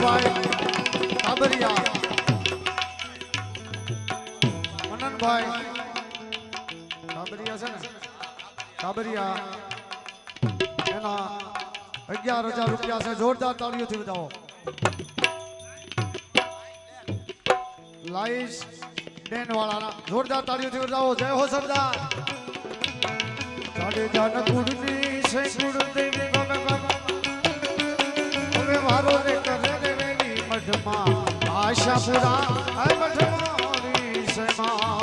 ભાઈ કાબરિયા મનનભાઈ કાબરિયા છે ને કાબરિયા એના 11,000 રૂપિયા છે જોરદાર તાળીઓથી બજાવો લાઈસ ડેન વાળાના જોરદાર તાળીઓથી બજાવો જય હો સરદાર સાડે જાન કુડની છે કુડ દેવી હવે મારો રે કરે રે વેલી મઢમાં આશાપુરા હે મઢમારી સેમાં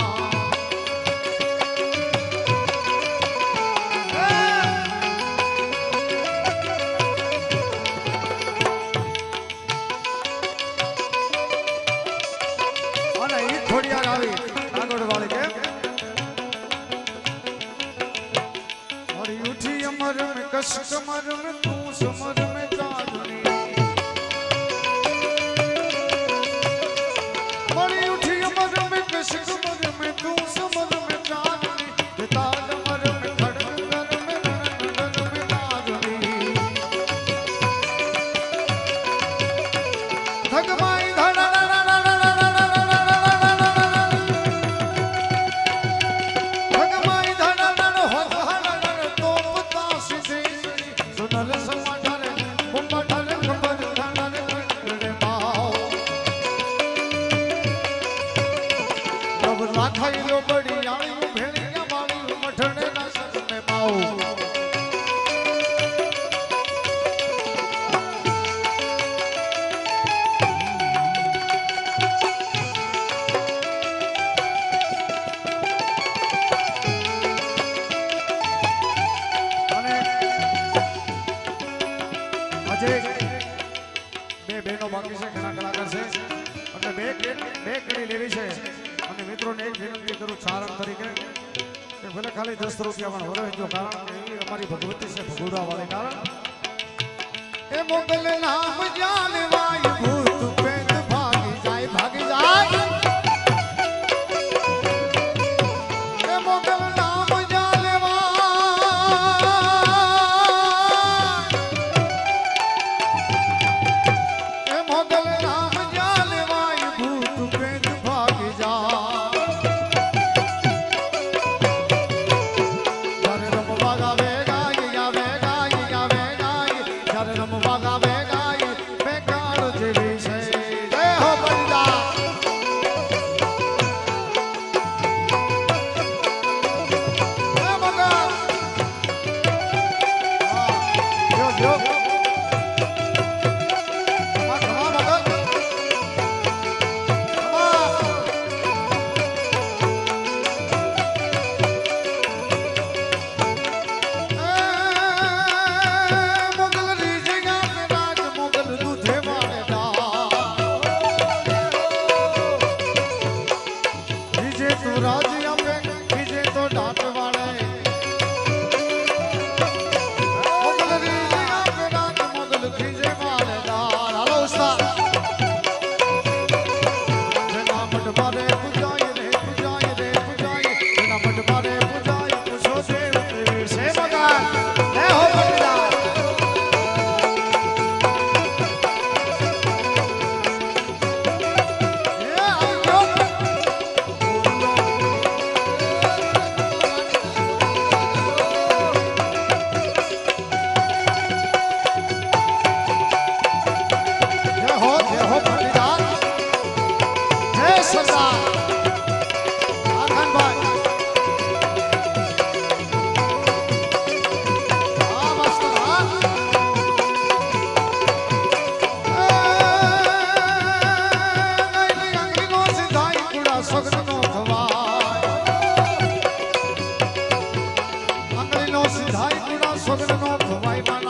कस कमर में तू समर में चांदनी मरी उठी अमर में कस कमर में तू समर में चांदनी ताज अमर में खड़ग घर में नगर में चांदनी थगमाई धड़ा બે બહેનો બાકી છે ઘણા કલાકાર છે એટલે બે કડી લેવી છે અને મિત્રોને એક વિનંતી કરું સારણ તરીકે કે ભલે ખાલી 10 રૂપિયામાં વરોય જો કારણ કે એવી અમારી ભગવતી છે ભગુડા વાળી કારણ એ મોગલ નામ જાનવાય ભૂત પેટ ભાગી જાય એ મોગલ નામ નો સિધાઈ કુડા સોગન નો ભવાઈ